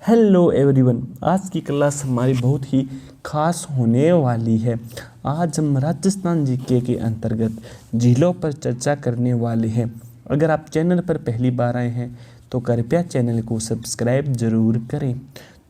Hello everyone, आज की class हमारी बहुत ही खास होने वाली है। आज हम राजस्थान जीके के अंतर्गत झीलों पर चर्चा करने वाले हैं। अगर आप चैनल पर पहली बार आए हैं तो कृपया चैनल को सब्सक्राइब जरूर करें।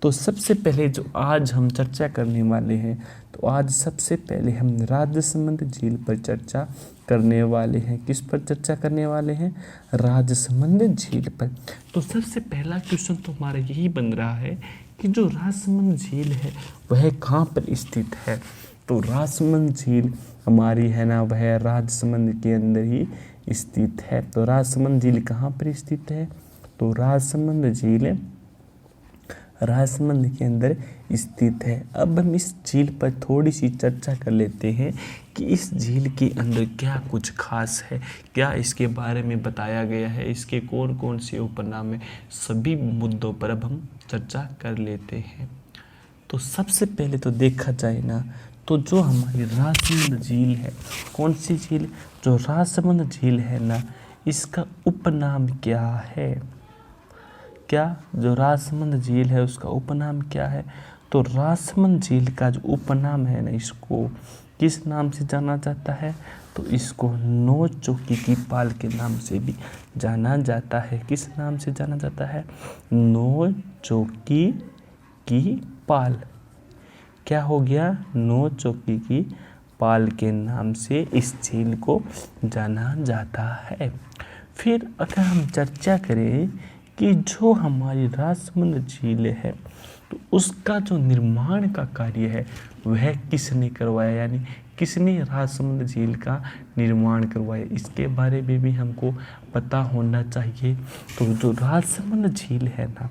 तो सबसे पहले जो आज हम चर्चा करने वाले हैं, तो आज सबसे पहले हम राजसमंद झील पर चर्चा करने वाले हैं। किस पर चर्चा करने वाले हैं? राजसमंद झील पर। तो सबसे पहला क्वेश्चन तो हमारा यही बन रहा है कि जो राजसमंद झील है वह कहाँ पर स्थित है। तो राजसमंद झील हमारी है ना, वह राजसमंद के अंदर ही स्थित है। तो राजसमंद झील कहाँ पर स्थित है? तो राजसमंद झील राजसमंद के अंदर स्थित है। अब हम इस झील पर थोड़ी सी चर्चा कर लेते हैं कि इस झील के अंदर क्या कुछ खास है, क्या इसके बारे में बताया गया है, इसके कौन कौन से उपनाम है, सभी मुद्दों पर अब हम चर्चा कर लेते हैं। तो सबसे पहले तो देखा जाए ना, तो जो हमारी राजसमंद झील है, कौन सी झील? जो राजसमंद झील है ना, इसका उपनाम क्या है? क्या जो राजसमंद झील है उसका उपनाम क्या है? तो राजसमंद झील का जो उपनाम है ना, इसको किस नाम से जाना जाता है? तो इसको नौ चौकी की पाल के नाम से भी जाना जाता है। किस नाम से जाना जाता है? नौ चौकी की पाल। क्या हो गया? नौ चौकी की पाल के नाम से इस झील को जाना जाता है। फिर अगर हम चर्चा करें कि जो हमारी राजसमंद झील है, तो उसका जो निर्माण का कार्य है वह किसने करवाया, यानी किसने राजसमंद झील का निर्माण करवाया, इसके बारे में भी हमको पता होना चाहिए। तो जो राजसमंद झील है ना,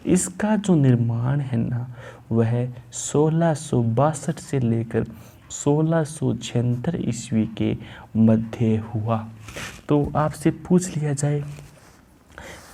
इसका जो निर्माण है ना, वह 1662 से लेकर 1676 ईस्वी के मध्य हुआ। तो आपसे पूछ लिया जाए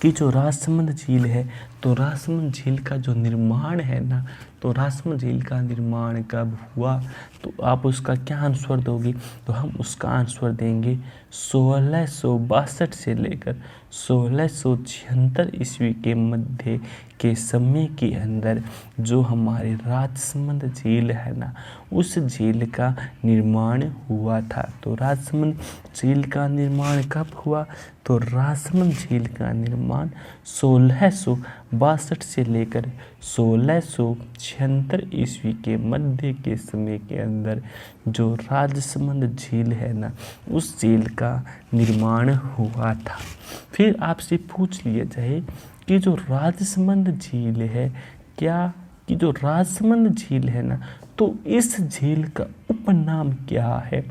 कि जो राजसमंद झील है, तो राजसमंद झील का जो निर्माण है ना, तो राजसमंद झील का निर्माण कब हुआ, तो आप उसका क्या आंसर दोगे? तो हम उसका आंसर देंगे 1662 से लेकर 1676 ईस्वी के मध्य के समय के अंदर जो हमारे राजसमंद झील है ना, उस झील का निर्माण हुआ था। तो राजसमंद झील का निर्माण कब हुआ? तो राजसमंद झील का निर्माण 1662 से लेकर 1676 ईस्वी के मध्य के समय के अंदर जो राजसमंद झील है ना, उस झील का निर्माण हुआ था। फिर आपसे पूछ लिया जाए कि जो राजसमंद झील है, क्या कि जो राजसमंद झील है ना, तो इस झील का उपनाम क्या है?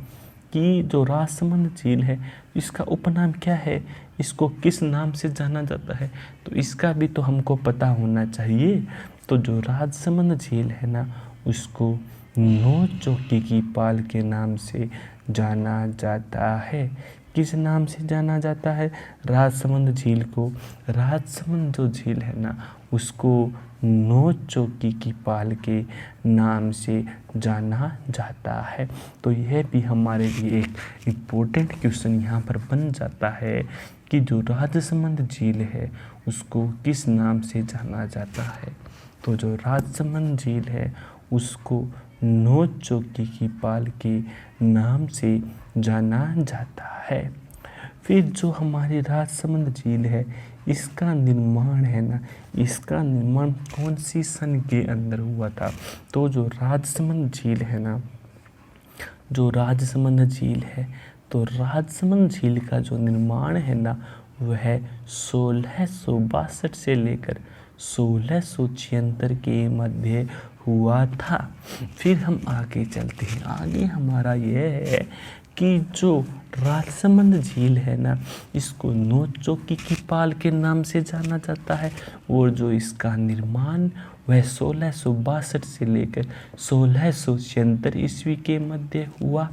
कि जो राजसमंद झील है इसका उपनाम क्या है, इसको किस नाम से जाना जाता है, तो इसका भी तो हमको पता होना चाहिए। तो जो राजसमंद झील है ना, उसको नौ चौकी की पाल के नाम से जाना जाता है। किस नाम से जाना जाता है राजसमंद झील को? राजसमंद जो झील है ना, उसको नौ चौकी की पाल के नाम से जाना जाता है। तो यह भी हमारे लिए एक इम्पोर्टेंट क्वेश्चन यहाँ पर बन जाता है कि जो राजसमंद झील है उसको किस नाम से जाना जाता है। तो जो राजसमंद झील है उसको नौ चौकी की पाल के नाम से जाना जाता है। फिर जो हमारी राजसमंद झील है, इसका निर्माण है ना, इसका निर्माण कौन सी सन के अंदर हुआ था? तो जो राजसमंद झील है ना, जो राजसमंद झील है, तो राजसमंद झील का जो निर्माण है ना, वह 1662 से लेकर 1676 के मध्य हुआ था। फिर हम आगे चलते हैं। आगे हमारा यह है कि जो राजसमंद झील है ना, इसको नौ चौकी की पाल के नाम से जाना जाता है, और जो इसका निर्माण वह 1662 से लेकर 1676 ईस्वी के मध्य हुआ।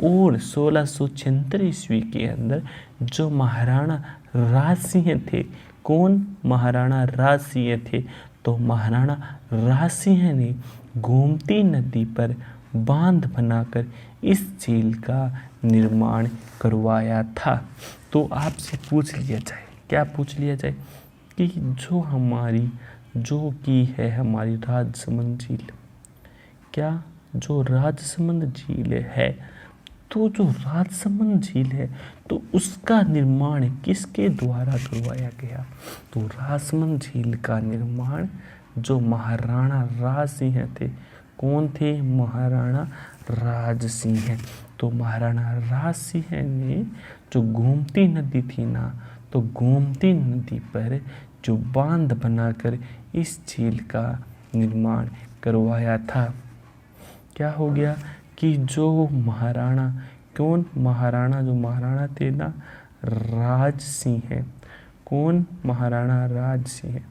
और 1676 ईस्वी के अंदर जो महाराणा राजसिंह थे, कौन महाराणा राजसिंह थे? तो महाराणा राजसिंह ने गोमती नदी पर बांध बनाकर इस झील का निर्माण करवाया था। तो आपसे पूछ लिया जाए, क्या पूछ लिया जाए कि जो हमारी जो कि है हमारी राजसमंद झील। क्या? जो राजसमंद झील है, तो जो राजसमंद झील है तो उसका निर्माण किसके द्वारा करवाया गया? तो राजसमंद झील का निर्माण जो महाराणा राज सिंह थे, कौन थे? महाराणा राज सिंह। तो महाराणा राज सिंह ने जो गोमती नदी थी ना, तो गोमती नदी पर जो बांध बनाकर इस झील का निर्माण करवाया था। क्या हो गया कि जो महाराणा, कौन? महाराणा, जो महाराणा थे ना राज सिंह है। कौन? महाराणा राज सिंह।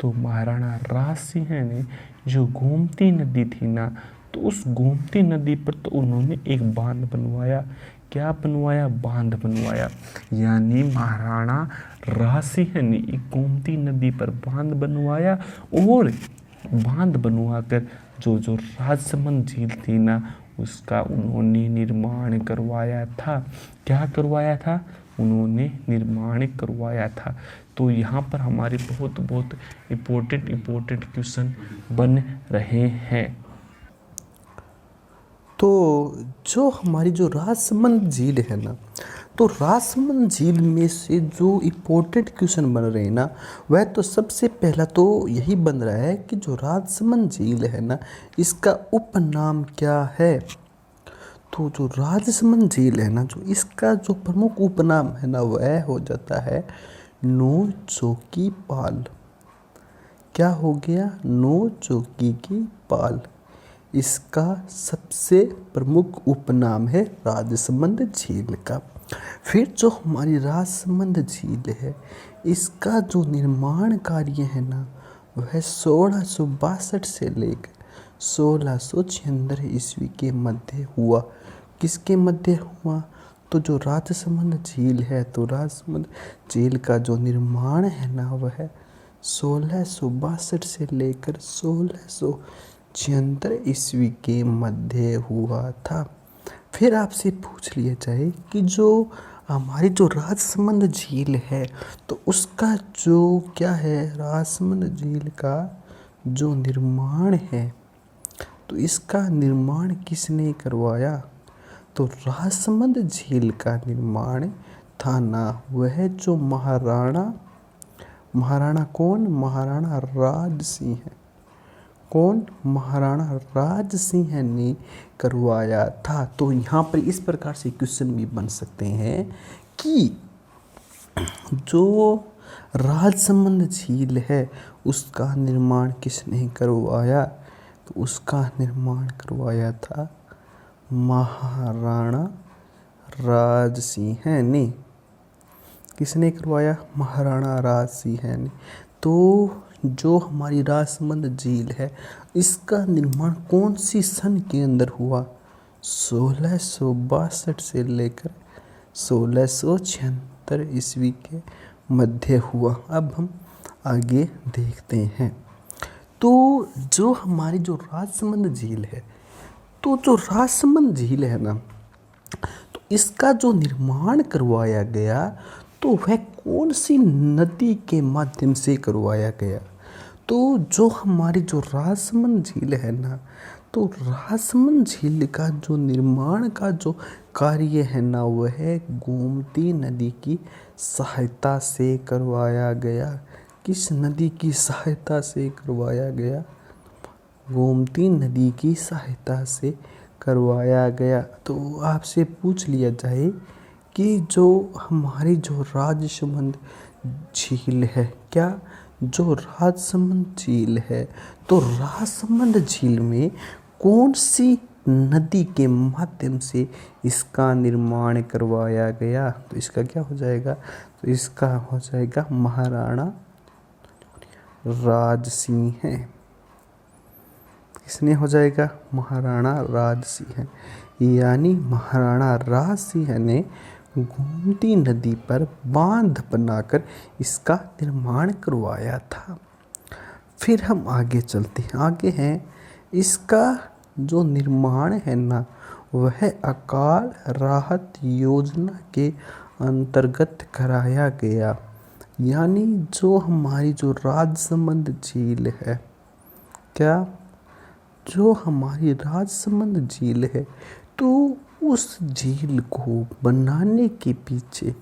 तो महाराणा राज सिंह ने जो गोमती नदी थी ना, तो उस गोमती नदी पर तो उन्होंने एक बांध बनवाया। क्या बनवाया? बांध बनवाया। यानी महाराणा राज सिंह ने एक गोमती नदी पर बांध बनवाया और बांध बनवाकर जो जो राजसमंद झील थी ना, उसका उन्होंने निर्माण करवाया था। क्या करवाया था? उन्होंने निर्माण करवाया था। तो यहाँ पर हमारे बहुत बहुत इम्पोर्टेंट क्वेश्चन बन रहे हैं। तो जो हमारी जो राजसमंद झील है ना, तो राजसमंद झील में से जो इम्पोर्टेंट क्वेश्चन बन रहे हैं ना, वह तो सबसे पहला तो यही बन रहा है कि जो राजसमंद झील है ना, इसका उपनाम क्या है? तो जो राजसमंद झील है ना, जो इसका जो प्रमुख उपनाम है ना, वह हो जाता है नो चौकी पाल। क्या हो गया? नो चौकी की पाल। इसका सबसे प्रमुख उपनाम है राजसमंद झील का। फिर जो हमारी राजसमंद झील है, इसका जो निर्माण कार्य है ना, वह 1662 से लेकर 1676 ईस्वी के मध्य हुआ। किसके मध्य हुआ? तो जो राजसमंद झील है, तो राजसमंद झील का जो निर्माण है ना, वह 1662 से लेकर 1676 ईस्वी के मध्य हुआ था। फिर आपसे पूछ लिया जाए कि जो हमारी जो राजसमंद झील है, तो उसका जो क्या है, राजसमंद झील का जो निर्माण है, तो इसका निर्माण किसने करवाया? तो राजसमंद झील का निर्माण था ना, वह जो महाराणा कौन? महाराणा राज सिंह है। कौन? महाराणा राज सिंह ने करवाया था। तो यहाँ पर इस प्रकार से क्वेश्चन भी बन सकते हैं कि जो राजसमंद झील है, उसका निर्माण किसने करवाया? तो उसका निर्माण करवाया था महाराणा राज सिंह ने। किसने करवाया? महाराणा राज सिंह ने। तो जो हमारी राजसमंद झील है, इसका निर्माण कौन सी सन के अंदर हुआ? 1662 से लेकर 1676 ईस्वी के मध्य हुआ। अब हम आगे देखते हैं। तो जो हमारी जो राजसमंद झील है, तो जो राजसमंद झील है ना, तो इसका जो निर्माण करवाया गया, तो वह कौन सी नदी के माध्यम से करवाया गया? तो जो हमारी जो राजसमंद झील है ना, तो राजसमंद झील का जो निर्माण का जो कार्य है ना, वह गोमती नदी की सहायता से करवाया गया। किस नदी की सहायता से करवाया गया? गोमती नदी की सहायता से करवाया गया। तो आपसे पूछ लिया जाए कि जो हमारी जो राजसमंद झील है, क्या? जो राजसमंद झील है, तो राजसमंद झील में कौन सी नदी के माध्यम से इसका निर्माण करवाया गया? तो इसका क्या हो जाएगा? तो इसका हो जाएगा महाराणा राज सिंह है। किसने हो जाएगा? महाराणा राज सिंह। यानी महाराणा राज सिंह ने गोमती नदी पर बांध बनाकर इसका निर्माण करवाया था। फिर हम आगे चलते हैं। आगे हैं, इसका जो निर्माण है ना, वह अकाल राहत योजना के अंतर्गत कराया गया। यानी जो हमारी जो राजसमंद झील है, क्या, जो हमारी राजसमंद झील है, तो उस झील को बनाने के पीछे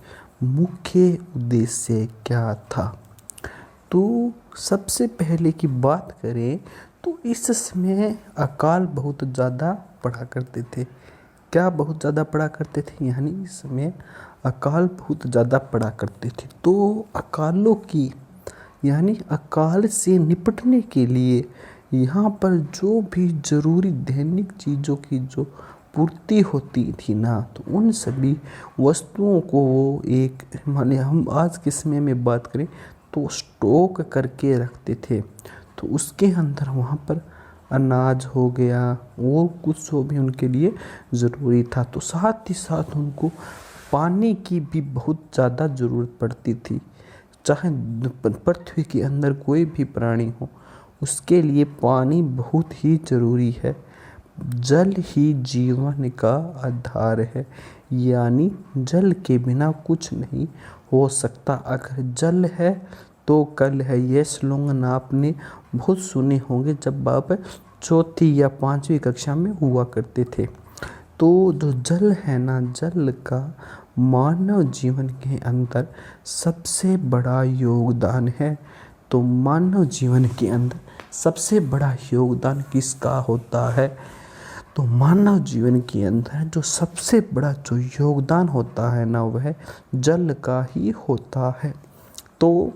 मुख्य उद्देश्य क्या था। तो सबसे पहले की बात करें तो इस समय अकाल बहुत ज़्यादा पड़ा करते थे। क्या बहुत ज़्यादा पड़ा करते थे, यानी इस समय अकाल बहुत ज़्यादा पड़ा करते थे। तो अकालों की, यानी अकाल से निपटने के लिए यहाँ पर जो भी ज़रूरी दैनिक चीज़ों की जो पूर्ति होती थी ना, तो उन सभी वस्तुओं को वो एक, माने हम आज के समय में बात करें तो स्टॉक करके रखते थे। तो उसके अंदर वहाँ पर अनाज हो गया, वो कुछ जो भी उनके लिए ज़रूरी था। तो साथ ही साथ उनको पानी की भी बहुत ज़्यादा ज़रूरत पड़ती थी। चाहे पृथ्वी के अंदर कोई भी प्राणी हो, उसके लिए पानी बहुत ही ज़रूरी है। जल ही जीवन का आधार है, यानी जल के बिना कुछ नहीं हो सकता। अगर जल है तो कल है, ये स्लोगन आपने बहुत सुने होंगे जब आप चौथी या पांचवी कक्षा में हुआ करते थे। तो जो जल है ना, जल का मानव जीवन के अंदर सबसे बड़ा योगदान है। तो मानव जीवन के अंदर सबसे बड़ा योगदान किसका होता है, तो मानव जीवन के अंदर जो सबसे बड़ा जो योगदान होता है ना, वह जल का ही होता है। तो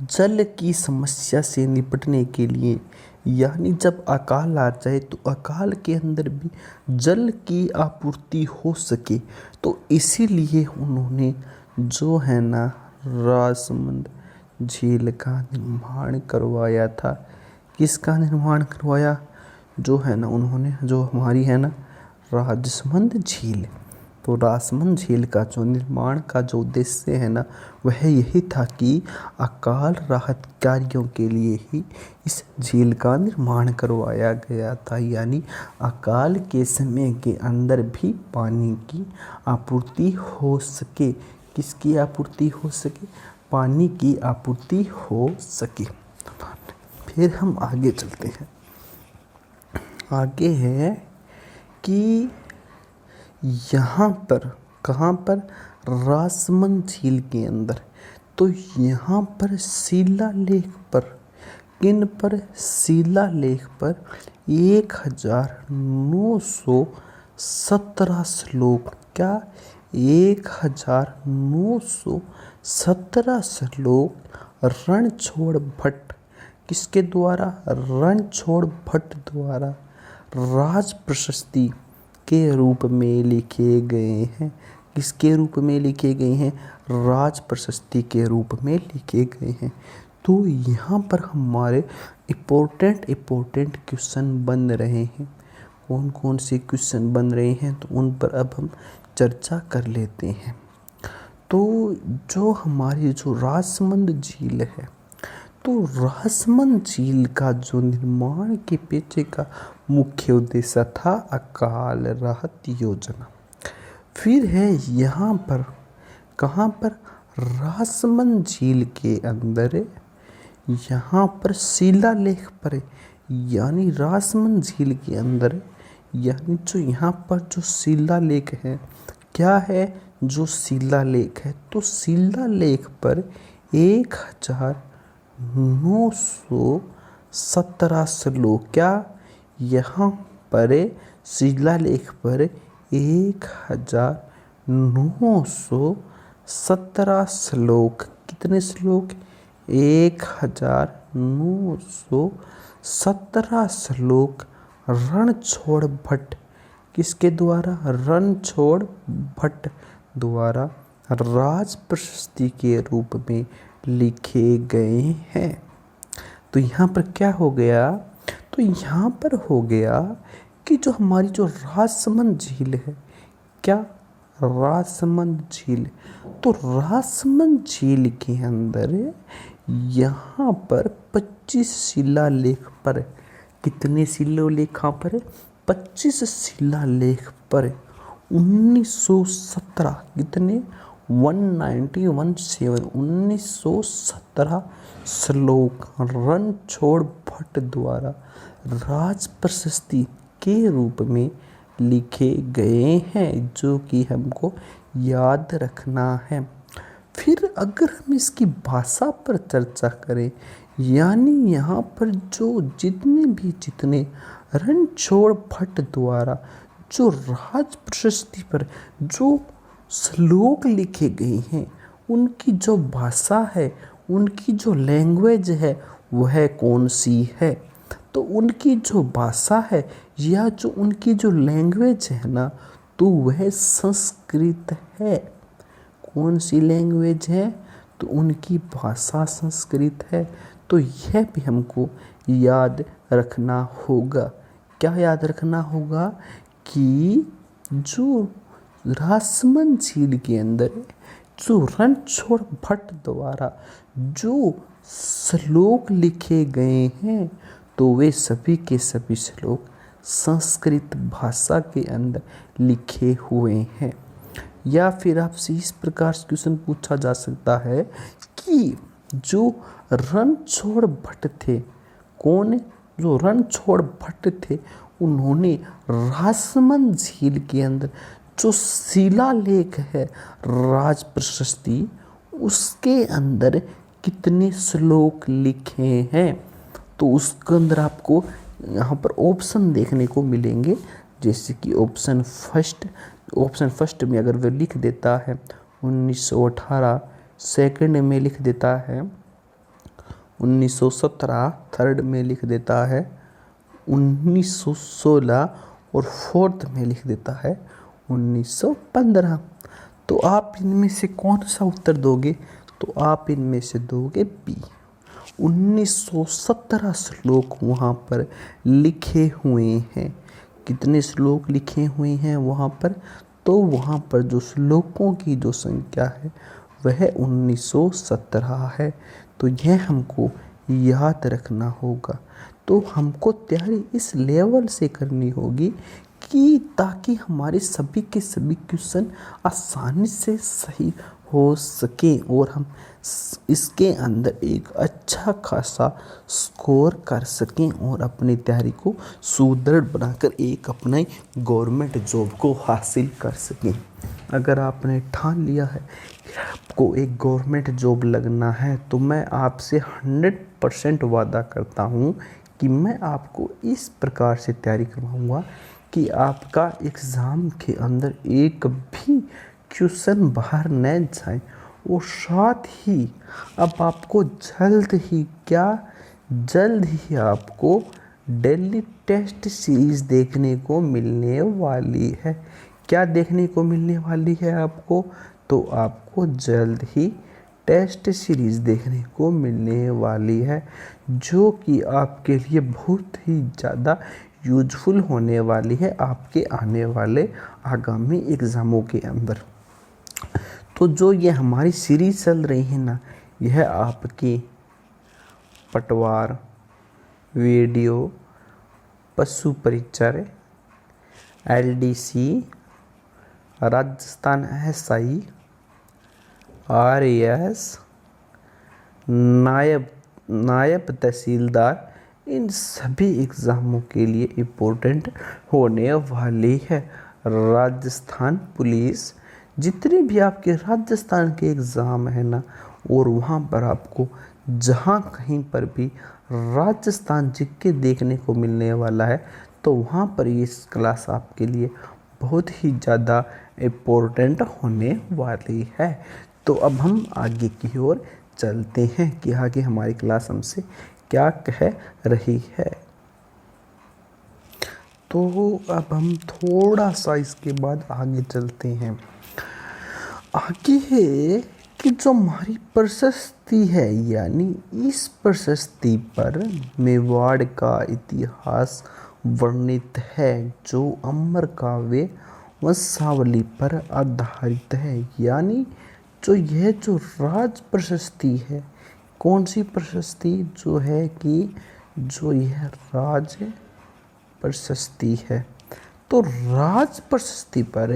जल की समस्या से निपटने के लिए, यानी जब अकाल आ जाए तो अकाल के अंदर भी जल की आपूर्ति हो सके, तो इसीलिए उन्होंने जो है ना राजसमंद झील का निर्माण करवाया था। किसका निर्माण करवाया, जो है ना उन्होंने, जो हमारी है ना राजसमंद झील। तो राजसमंद झील का जो निर्माण का जो उद्देश्य है ना, वह यही था कि अकाल राहत कार्यों के लिए ही इस झील का निर्माण करवाया गया था। यानी अकाल के समय के अंदर भी पानी की आपूर्ति हो सके। किसकी आपूर्ति हो सके, पानी की आपूर्ति हो सके। फिर हम आगे चलते हैं। आगे है कि यहाँ पर, कहाँ पर, राजसमंद झील के अंदर। तो यहाँ पर शिलालेख पर, किन पर, शिलालेख पर 1917 श्लोक, क्या, 1917 श्लोक रणछोड़ भट्ट, किसके द्वारा, रणछोड़ भट्ट द्वारा राज प्रशस्ति के रूप में लिखे गए हैं। किसके रूप में लिखे गए हैं, राज प्रशस्ति के रूप में लिखे गए हैं। तो यहाँ पर हमारे इम्पोर्टेंट क्वेश्चन बन रहे हैं। कौन कौन से क्वेश्चन बन रहे हैं, तो उन पर अब हम चर्चा कर लेते हैं। तो जो हमारी जो राजसमंद झील है, तो राजसमंद झील का जो निर्माण के पीछे का मुख्य उद्देश्य था अकाल राहत योजना। फिर है यहाँ पर, कहाँ पर, राजसमंद झील के अंदर, यहाँ पर शिलालेख पर, यानी राजसमंद झील के अंदर, यानी जो यहाँ पर जो शिलालेख है, क्या है, जो शिलालेख है, तो शिलालेख पर 1917 श्लोक, क्या, यहाँ पर शिलालेख पर 1917 श्लोक, कितने श्लोक, 1917 श्लोक रणछोड़ भट्ट, किसके द्वारा, रणछोड़ भट्ट द्वारा राज प्रशस्ति के रूप में लिखे गए हैं। तो यहाँ पर क्या हो गया, तो यहाँ पर हो गया कि जो हमारी जो राजसमंद झील है, क्या, राजसमंद झील, तो राजसमंद झील के अंदर यहाँ पर 25 शिलालेख पर, कितने शिलालेख पर, 25 शिलालेख पर 1917, कितने, 1917 श्लोक रणछोड़ भट्ट द्वारा राज प्रशस्ति के रूप में लिखे गए हैं, जो कि हमको याद रखना है। फिर अगर हम इसकी भाषा पर चर्चा करें, यानी यहाँ पर जो जितने रणछोड़ भट्ट द्वारा जो राज प्रशस्ति पर जो श्लोक लिखे गए हैं, उनकी जो भाषा है, उनकी जो लैंग्वेज है, वह कौन सी है? तो उनकी जो भाषा है या जो उनकी जो लैंग्वेज है ना, तो वह संस्कृत है। कौन सी लैंग्वेज है? तो उनकी भाषा संस्कृत है। तो यह भी हमको याद रखना होगा। क्या याद रखना होगा? कि जो राजसमंद झील के अंदर जो रणछोड़ भट्ट द्वारा जो श्लोक लिखे गए हैं, तो वे सभी के सभी श्लोक संस्कृत भाषा के अंदर लिखे हुए हैं। या फिर आपसे इस प्रकार से क्वेश्चन पूछा जा सकता है कि जो रणछोड़ भट्ट थे, कौन? जो रणछोड़ भट्ट थे, उन्होंने राजसमंद झील के अंदर जो शिलालेख है राज प्रशस्ति, उसके अंदर कितने श्लोक लिखे हैं? तो उसके अंदर आपको यहाँ पर ऑप्शन देखने को मिलेंगे। जैसे कि ऑप्शन फर्स्ट में अगर वह लिख देता है 1918, सेकंड में लिख देता है 1917, थर्ड में लिख देता है 1916 और फोर्थ में लिख देता है 1915। तो आप इनमें से कौन सा उत्तर दोगे? तो आप इनमें से दोगे बी। 1917 श्लोक वहाँ पर लिखे हुए हैं। कितने श्लोक लिखे हुए हैं वहाँ पर? तो वहाँ पर जो श्लोकों की जो संख्या है वह 1917 है। तो यह हमको याद रखना होगा। तो हमको तैयारी इस लेवल से करनी होगी कि ताकि हमारे सभी के सभी क्वेश्चन आसानी से सही हो सके और हम इसके अंदर एक अच्छा खासा स्कोर कर सकें और अपनी तैयारी को सुदृढ़ बनाकर एक अपने गवर्नमेंट जॉब को हासिल कर सकें। अगर आपने ठान लिया है कि आपको एक गवर्नमेंट जॉब लगना है, तो मैं आपसे 100% वादा करता हूँ कि मैं आपको इस प्रकार से तैयारी करवाऊँगा कि आपका एग्ज़ाम के अंदर एक भी क्वेश्चन बाहर न जाए। और साथ ही अब आपको जल्द ही आपको डेली टेस्ट सीरीज़ देखने को मिलने वाली है। क्या देखने को मिलने वाली है आपको? तो आपको जल्द ही टेस्ट सीरीज़ देखने को मिलने वाली है, जो कि आपके लिए बहुत ही ज़्यादा यूजफुल होने वाली है आपके आने वाले आगामी एग्ज़ामों के अंदर। तो जो ये हमारी सीरीज़ चल रही है ना, यह आपकी पटवार, वीडियो, पशु परिचर, LDC, राजस्थान SI, RAS, नायब तहसीलदार, इन सभी एग्ज़ामों के लिए इम्पोर्टेंट होने वाली है। राजस्थान पुलिस, जितने भी आपके राजस्थान के एग्ज़ाम है ना, और वहाँ पर आपको जहाँ कहीं पर भी राजस्थान जीके देखने को मिलने वाला है, तो वहाँ पर ये क्लास आपके लिए बहुत ही ज़्यादा इम्पोर्टेंट होने वाली है। तो अब हम आगे की ओर चलते हैं कि आगे हमारी क्लास हमसे क्या कह रही है। तो अब हम थोड़ा सा इसके बाद आगे चलते हैं। आगे है कि जो हमारी प्रशस्ति है, यानी इस प्रशस्ति पर मेवाड़ का इतिहास वर्णित है, जो अमर काव्य वंशावली पर आधारित है। यानी यह जो राज प्रशस्ति है, कौन सी प्रशस्ति? जो है कि जो यह राज प्रशस्ति है। तो राज प्रशस्ति पर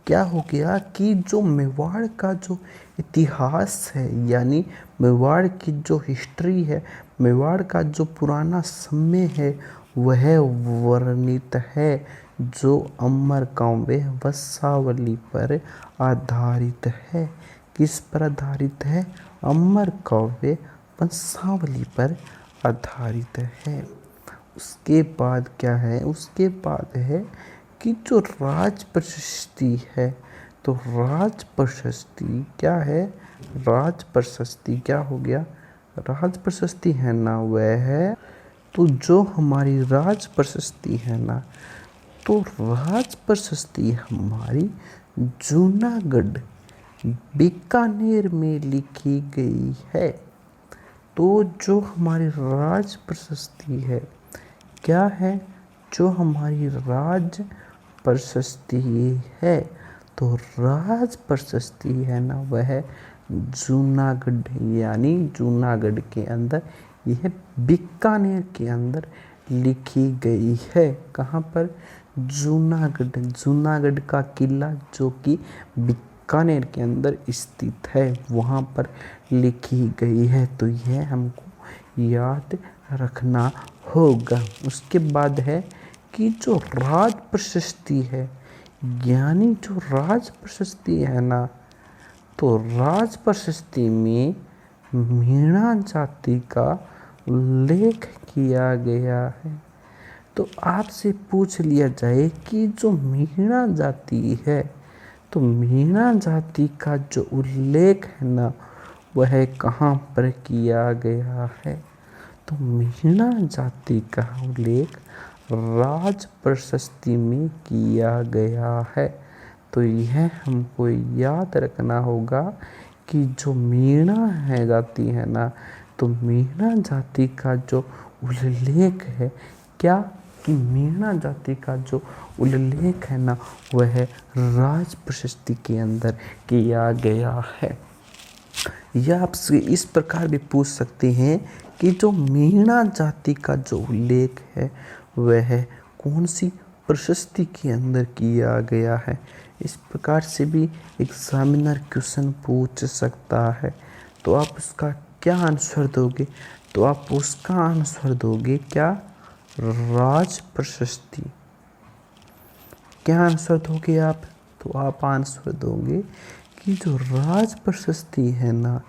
क्या हो गया कि जो मेवाड़ का जो इतिहास है, यानी मेवाड़ की जो हिस्ट्री है, मेवाड़ का जो पुराना समय है, वह वर्णित है, जो अमर काव्य वंशावली पर आधारित है। किस पर आधारित है? अमर काव्य वंशावली पर आधारित है। उसके बाद क्या है? उसके बाद है कि जो राज प्रशस्ति है, तो राज प्रशस्ति क्या है? राज प्रशस्ति क्या हो गया? राज प्रशस्ति है ना, वह है, तो जो हमारी राज प्रशस्ति है ना, तो राज प्रशस्ति हमारी जूनागढ़ बीकानेर में लिखी गई है। तो जो हमारी राज प्रशस्ति है, क्या है? जो हमारी राज प्रशस्ति है, तो राज प्रशस्ति है ना, वह जूनागढ़, यानी जूनागढ़ के अंदर, यह बीकानेर के अंदर लिखी गई है। कहाँ पर? जूनागढ़। जूनागढ़ का किला जो कि बीकानेर के अंदर स्थित है, वहाँ पर लिखी गई है। तो यह हमको याद रखना होगा। उसके बाद है कि जो राज प्रशस्ति है, यानी जो राज प्रशस्ति है ना, तो राज प्रशस्ति में मीणा जाति का उल्लेख किया गया है। तो आपसे पूछ लिया जाए कि जो मीणा जाति है, तो मीणा जाति का जो उल्लेख है ना, वह कहाँ पर किया गया है? तो मीणा जाति का उल्लेख राज प्रशस्ति में किया गया है। तो यह हमको याद रखना होगा कि जो मीणा है जाति है ना, तो मीणा जाति का जो उल्लेख है, क्या कि मीणा जाति का जो उल्लेख है ना, वह राज प्रशस्ति के अंदर किया गया है। यह आपसे इस प्रकार भी पूछ सकते हैं कि जो मीणा जाति का जो उल्लेख है, वह कौन सी प्रशस्ति के अंदर किया गया है। इस प्रकार से भी एग्जामिनर क्वेश्चन पूछ सकता है। तो आप उसका क्या आंसर दोगे? तो आप उसका आंसर दोगे क्या? राज प्रशस्ति। क्या आंसर दोगे आप? तो आप आंसर दोगे कि जो राज प्रशस्ति है ना,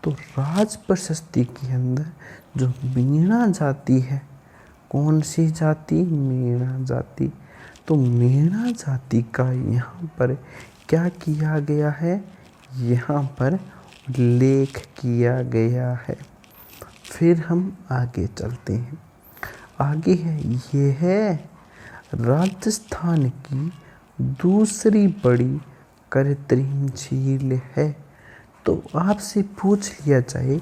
तो राज प्रशस्ति के अंदर जो मीणा जाति है, कौन सी जाति? मीणा जाति। तो मीणा जाति का यहाँ पर क्या किया गया है? यहाँ पर उल्लेख किया गया है। फिर हम आगे चलते हैं। आगे है, ये है राजस्थान की दूसरी बड़ी कृत्रिम झील है। तो आपसे पूछ लिया जाए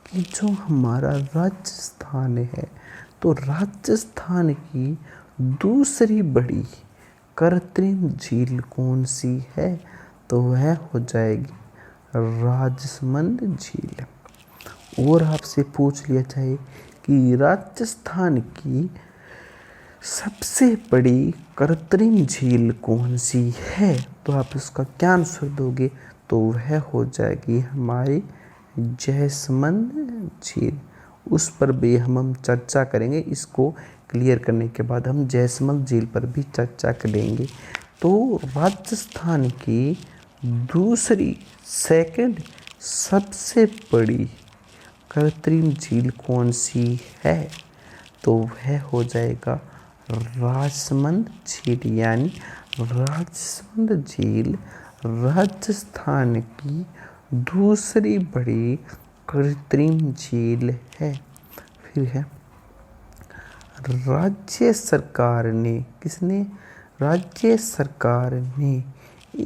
कि जो हमारा राजस्थान है, तो राजस्थान की दूसरी बड़ी कृत्रिम झील कौन सी है? तो वह हो जाएगी राजसमंद झील। और आपसे पूछ लिया जाए कि राजस्थान की सबसे बड़ी कृत्रिम झील कौन सी है? तो आप इसका क्या आंसर दोगे? तो वह हो जाएगी हमारी जयसमंद झील। उस पर भी हम चर्चा करेंगे। इसको क्लियर करने के बाद हम जयसमंद झील पर भी चर्चा करेंगे। तो राजस्थान की दूसरी सेकंड सबसे बड़ी कृत्रिम झील कौन सी है? तो वह हो जाएगा राजसमंद झील, यानी राजसमंद झील राजस्थान की दूसरी बड़ी कृत्रिम झील है। फिर है राज्य सरकार ने, किसने? राज्य सरकार ने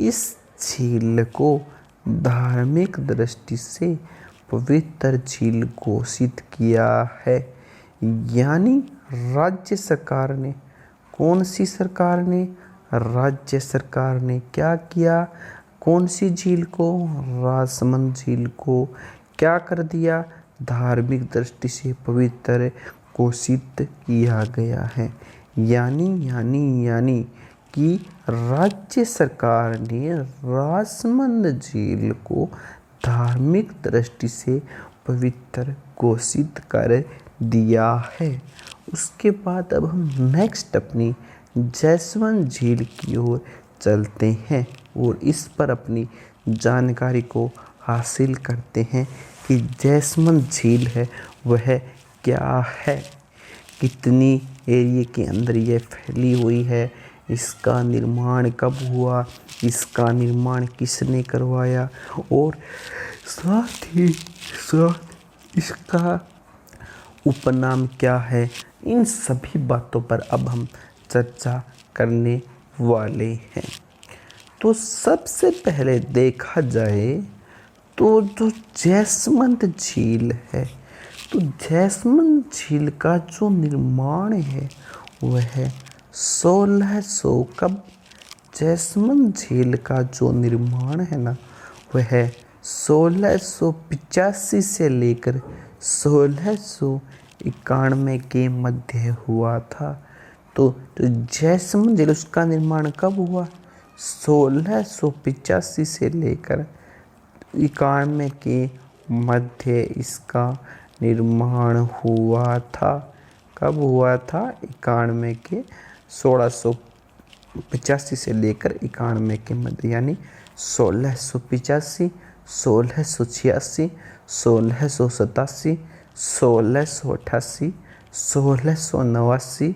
इस झील को धार्मिक दृष्टि से पवित्र झील घोषित किया है। यानी राज्य सरकार ने, कौन सी सरकार ने? राज्य सरकार ने क्या किया? कौन सी झील को? राजसमंद झील को क्या कर दिया? धार्मिक दृष्टि से पवित्र घोषित किया गया है। यानी कि राज्य सरकार ने राजमंद झील को धार्मिक दृष्टि से पवित्र घोषित कर दिया है। उसके बाद अब हम नेक्स्ट अपनी जैसमंद झील की ओर चलते हैं और इस पर अपनी जानकारी को हासिल करते हैं कि जैसमंद झील है वह क्या है, कितनी एरिया के अंदर यह फैली हुई है, इसका निर्माण कब हुआ, इसका निर्माण किसने करवाया और साथ ही साथ इसका उपनाम क्या है। इन सभी बातों पर अब हम चर्चा करने वाले हैं। तो सबसे पहले देखा जाए तो जो जैसमंद झील है, तो जैसमंद झील का जो निर्माण है वह 1600 कब, जैसमंद झील का जो निर्माण है ना वह 1685 से लेकर 1691 के मध्य हुआ था। तो जो जैसमंद झील उसका निर्माण कब हुआ, 1685 से लेकर 91 के मध्य इसका निर्माण हुआ था। कब हुआ था, 91 के 1685 से लेकर 91 के मध्य, यानी 1685, 1686, 1687, 1688, 1689,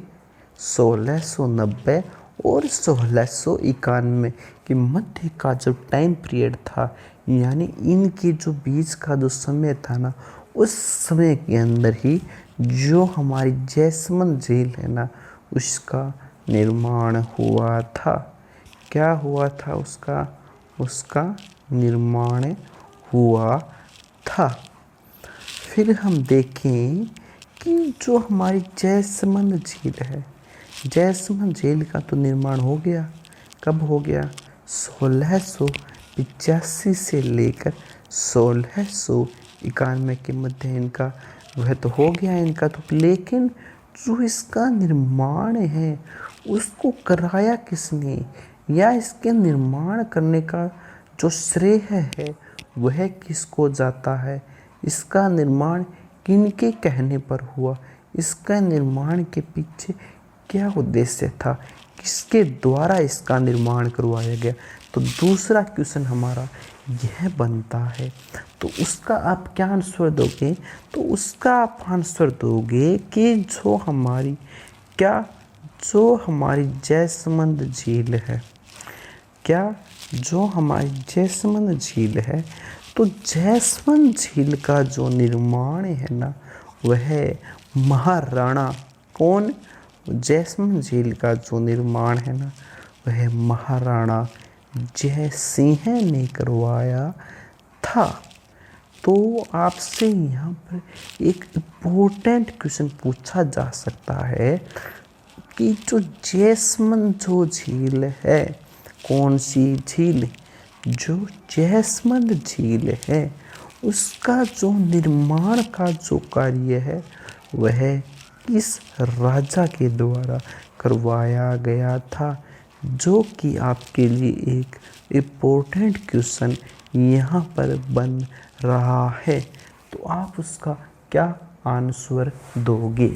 1690 और 1691 के मध्य का जो टाइम पीरियड था, यानी इनके जो बीच का जो समय था ना, उस समय के अंदर ही जो हमारी जैसमंद झील है ना उसका निर्माण हुआ था। क्या हुआ था, उसका निर्माण हुआ था। फिर हम देखें कि जो हमारी जैसमंद झील है, जैसमंद झील का तो निर्माण हो गया, कब हो गया, 1685 से लेकर 1691 के मध्य इनका वह तो हो गया इनका तो, लेकिन जो इसका निर्माण है उसको कराया किसने, या इसके निर्माण करने का जो श्रेय है वह किसको जाता है, इसका निर्माण किनके कहने पर हुआ, इसका निर्माण के पीछे क्या उद्देश्य था, किसके द्वारा इसका निर्माण करवाया गया। तो दूसरा क्वेश्चन हमारा यह बनता है, तो उसका आप क्या आंसर दोगे, तो उसका आप आंसर दोगे कि जो हमारी जैसमंद झील है, क्या जो हमारी जैसमंद झील है, तो जैसमंद झील का जो निर्माण है ना वह महाराणा कौन, जैसमंद झील का जो निर्माण है ना वह महाराणा जय सिंह ने करवाया था। तो आपसे यहाँ पर एक इम्पोर्टेंट क्वेश्चन पूछा जा सकता है कि जो जैसमंद जो झील है, कौन सी झील, जो जैसमंद झील है उसका जो निर्माण का जो कार्य है वह किस राजा के द्वारा करवाया गया था, जो कि आपके लिए एक इम्पोर्टेंट क्वेश्चन यहाँ पर बन रहा है। तो आप उसका क्या आंसर दोगे,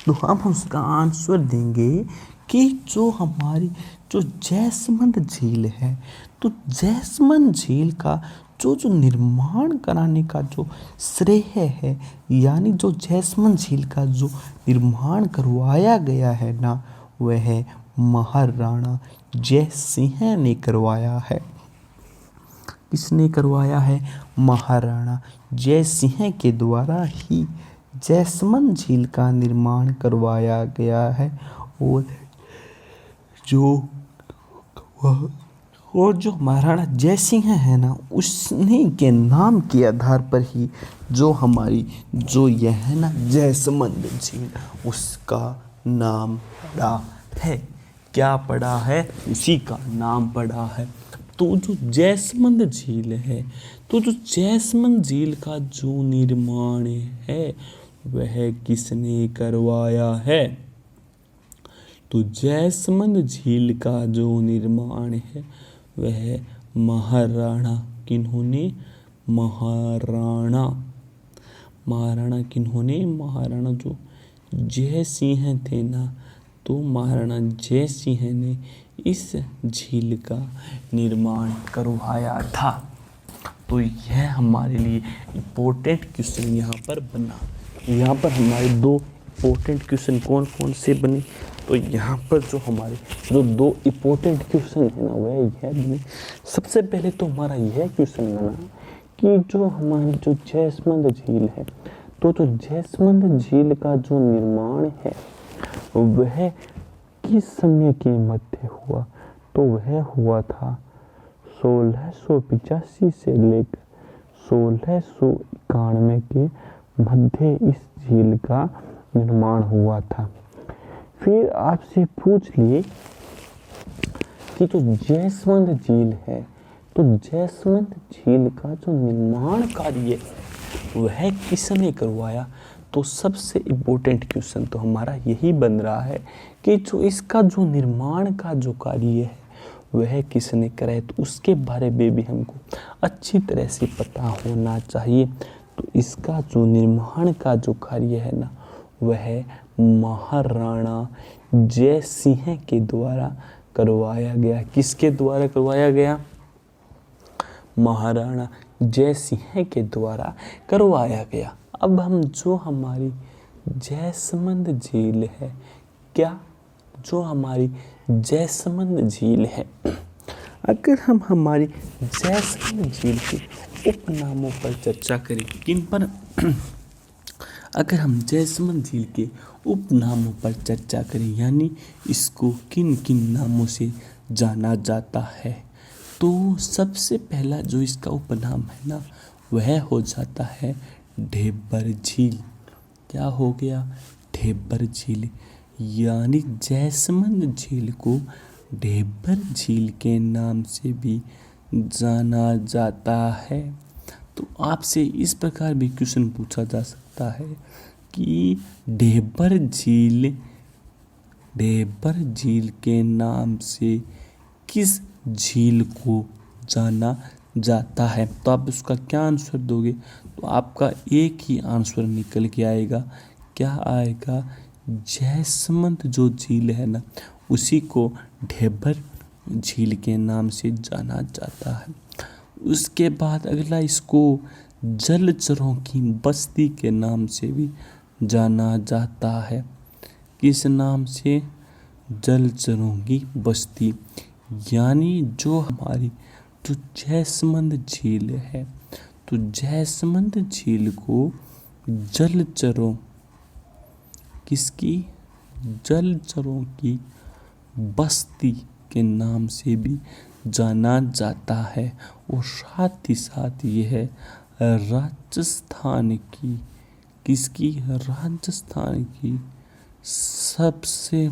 तो हम उसका आंसर देंगे कि जो हमारी जो जैसमंद झील है, तो जैसमंद झील का जो निर्माण कराने का जो श्रेय है, यानी जो जैसमंद झील का जो निर्माण करवाया गया है ना वह महाराणा जय सिंह ने करवाया है। किसने करवाया है, महाराणा जय सिंह के द्वारा ही जैसमंद झील का निर्माण करवाया गया है। और जो महाराणा जय सिंह है ना उसने के नाम के आधार पर ही जो हमारी जो यह है ना जैसमंद झील उसका नाम पड़ा है। क्या पड़ा है, उसी का नाम पड़ा है। तो जो जैसमंद झील है, तो जो जैसमंद झील का जो निर्माण है वह किसने करवाया है, तो जयसमंद झील का जो निर्माण है वह महाराणा किन्होंने महाराणा जो जय सिंह थे ना, तो महाराणा जय सिंह ने इस झील का निर्माण करवाया था। तो यह हमारे लिए इम्पोर्टेंट क्वेश्चन यहाँ पर बना। यहाँ पर हमारे दो इम्पोर्टेंट क्वेश्चन कौन कौन से बने, तो यहाँ पर जो हमारे जो दो इम्पोर्टेंट क्वेश्चन है ना वह यह बने। सबसे पहले तो हमारा यह क्वेश्चन बना कि जो हमारी जो जयसमंद झील है, तो जो जयसमंद झील का जो निर्माण है वह किस समय के मध्य हुआ, तो वह हुआ था 1685 से लेकर 1691 के मध्य इस झील का निर्माण हुआ था। फिर आपसे पूछ लिए कि जो जयसमंद झील है, तो जयसमंद झील का जो निर्माण कार्य वह किसने करवाया, तो सबसे इम्पोर्टेंट क्वेश्चन तो हमारा यही बन रहा है कि जो इसका जो निर्माण का जो कार्य है वह किसने कराया, तो उसके बारे में भी हमको अच्छी तरह से पता होना चाहिए। तो इसका जो निर्माण का जो कार्य है ना वह महाराणा जय सिंह के द्वारा करवाया गया। किसके द्वारा करवाया गया? महाराणा जय सिंह के द्वारा करवाया गया। अब हम जो हमारी जयसमंद झील है, क्या जो हमारी जयसमंद झील है, अगर हम हमारी जयसमंद झील के उपनामों पर चर्चा करें, किन पर अगर हम जयसमंद झील के उपनामों पर चर्चा करें, यानी इसको किन किन नामों से जाना जाता है, तो सबसे पहला जो इसका उपनाम है ना वह हो जाता है ढेबर झील। क्या हो गया? ढेबर झील। यानी जयसमंद झील को ढेबर झील के नाम से भी जाना जाता है। तो आपसे इस प्रकार भी क्वेश्चन पूछा जा सकता है कि ढेबर झील के नाम से किस झील को जाना जाता है, तो आप उसका क्या आंसर दोगे, तो आपका एक ही आंसर निकल के आएगा। क्या आएगा? जयसमंद जो झील है ना उसी को ढेबर झील के नाम से जाना जाता है। उसके बाद अगला, इसको जलचरों की बस्ती के नाम से भी जाना जाता है। किस नाम से? जलचरों की बस्ती। यानी जो हमारी जो जयसमंद झील है, तो जयसमंद झील को जलचरों किसकी? जलचरों की बस्ती के नाम से भी जाना जाता है। और साथ ही साथ यह राजस्थान की किसकी? राजस्थान की सबसे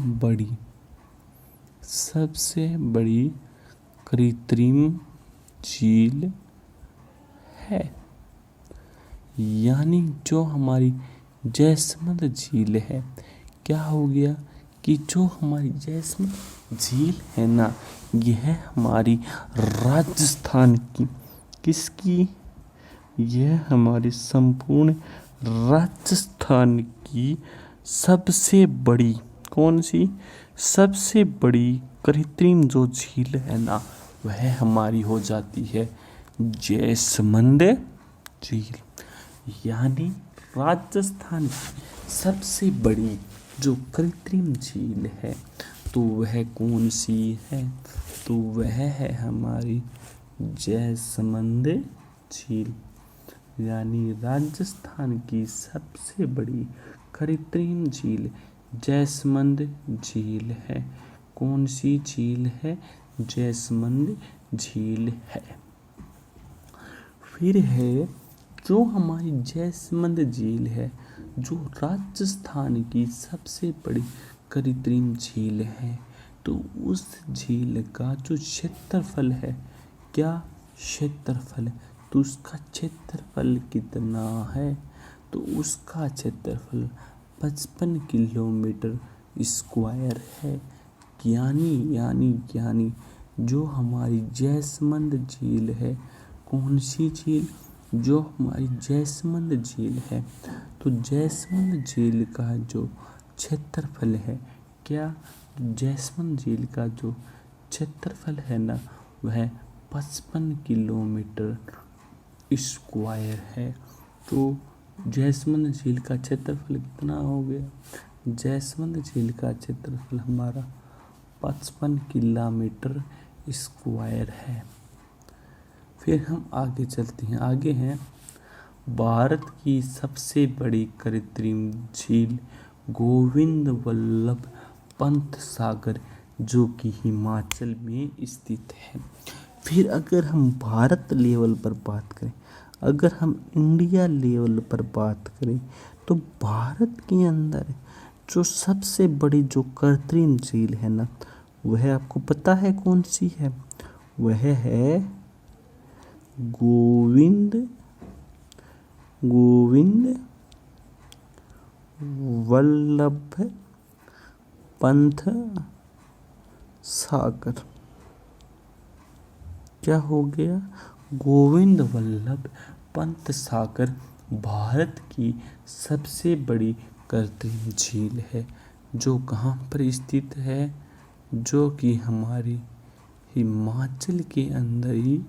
बड़ी कृत्रिम झील है। यानी जो हमारी जयसमंद झील है, क्या हो गया कि जो हमारी जयसमंद झील है ना, यह हमारी राजस्थान की किसकी? यह हमारी संपूर्ण राजस्थान की सबसे बड़ी कौन सी? सबसे बड़ी कृत्रिम जो झील है ना वह हमारी हो जाती है जयसमंद झील। यानी राजस्थान की सबसे बड़ी जो कृत्रिम झील है तो वह कौन सी है? तो वह है हमारी जयसमंद झील। यानी राजस्थान की सबसे बड़ी कृत्रिम झील जयसमंद झील है। कौन सी झील है? जयसमंद झील है। फिर है जो हमारी जयसमंद झील है, जो राजस्थान की सबसे बड़ी कृत्रिम झील है, तो उस झील का जो क्षेत्रफल है, क्या क्षेत्रफल है, तो उसका क्षेत्रफल कितना है? तो उसका क्षेत्रफल 55 किलोमीटर स्क्वायर है। यानी जो हमारी जैसमंद झील है, कौन सी झील? जो हमारी जैसमंद झील है, तो जैसमंद झील का जो क्षेत्रफल है, क्या? जैसमंद झील का जो क्षेत्रफल है ना, वह 55 किलोमीटर स्क्वायर है। तो जैसमंद झील का क्षेत्रफल कितना हो गया? जैसमंद झील का क्षेत्रफल हमारा 55 किलोमीटर स्क्वायर है। फिर हम आगे चलते हैं। आगे है भारत की सबसे बड़ी कृत्रिम झील गोविंद वल्लभ पंत सागर, जो कि हिमाचल में स्थित है। फिर अगर हम भारत लेवल पर बात करें, अगर हम इंडिया लेवल पर बात करें, तो भारत के अंदर जो सबसे बड़ी जो कृत्रिम झील है ना, वह आपको पता है कौन सी है? वह है गोविंद वल्लभ पंत सागर। क्या हो गया? गोविंद वल्लभ पंत सागर भारत की सबसे बड़ी कृत्रिम झील है, जो कहाँ पर स्थित है? जो कि हमारी हिमाचल के अंदर ही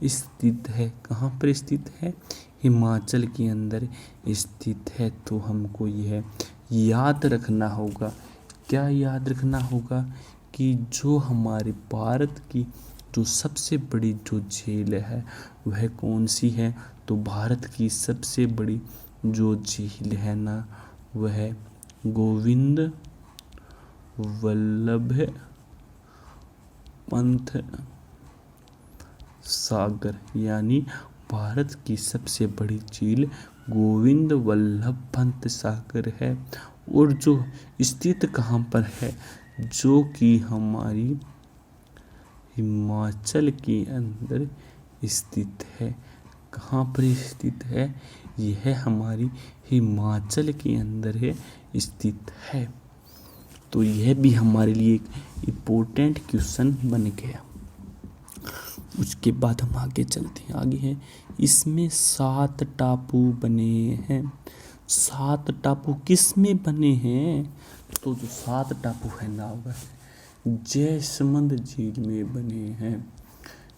स्थित है। कहाँ पर स्थित है? हिमाचल के अंदर स्थित है। तो हमको यह याद रखना होगा। क्या याद रखना होगा? कि जो हमारे भारत की जो सबसे बड़ी जो झील है, वह कौन सी है? तो भारत की सबसे बड़ी जो झील है ना, वह गोविंद वल्लभ पंत सागर, यानी भारत की सबसे बड़ी झील गोविंद वल्लभ पंत सागर है। और जो स्थित कहाँ पर है? जो कि हमारी हिमाचल के अंदर स्थित है। कहाँ पर स्थित है? यह हमारी हिमाचल के अंदर है स्थित है। तो यह भी हमारे लिए एक इम्पोर्टेंट क्वेश्चन बन गया। उसके बाद हम आगे चलते हैं। आगे है इसमें 7 टापू बने हैं। 7 टापू किस में बने हैं? तो जो 7 टापू है ना, वह जैसमंद झील में बने हैं।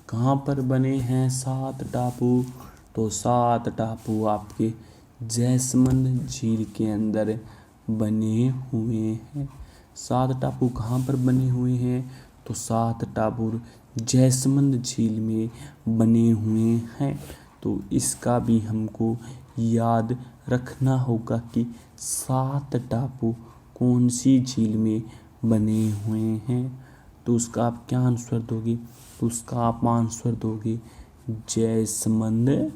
कहाँ पर बने हैं 7 टापू? तो 7 टापू आपके जैसमंद झील के अंदर बने हुए हैं। 7 टापू कहाँ पर बने हुए हैं? तो 7 टापू जैसमंद झील में बने हुए हैं। तो इसका भी हमको याद रखना होगा कि 7 टापू कौन सी झील में बने हुए हैं। तो उसका आप क्या आंसर दोगे? तो उसका आप आंसर दोगे जैसमंद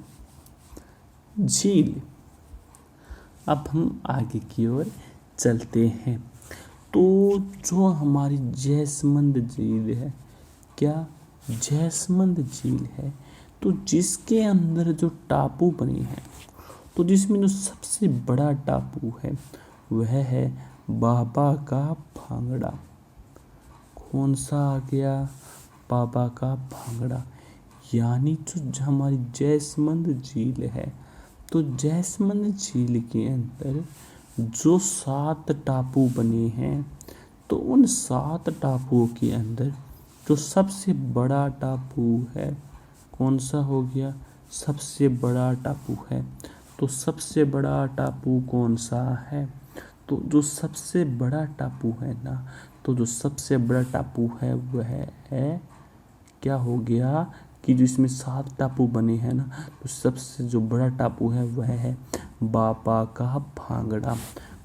झील। अब हम आगे की ओर चलते हैं। तो जो हमारी जैसमंद झील है, क्या जैसमंद झील है, तो जिसके अंदर जो टापू बने हैं, तो जिसमें जो सबसे बड़ा टापू है, वह है बाबा का भांगड़ा। कौन सा आ गया? बाबा का भांगड़ा। यानी जो हमारी जैसमंद झील है, तो जैसमंद झील के अंदर जो 7 टापू बने हैं, तो उन 7 टापुओं के अंदर जो सबसे बड़ा टापू है, कौन सा हो गया? सबसे बड़ा टापू है। तो सबसे बड़ा टापू कौन सा है? तो जो सबसे बड़ा टापू है ना, तो जो सबसे बड़ा टापू है वह है, क्या हो गया कि जो इसमें 7 टापू बने हैं ना, तो सबसे जो बड़ा टापू है वह है बाबा का भांगड़ा।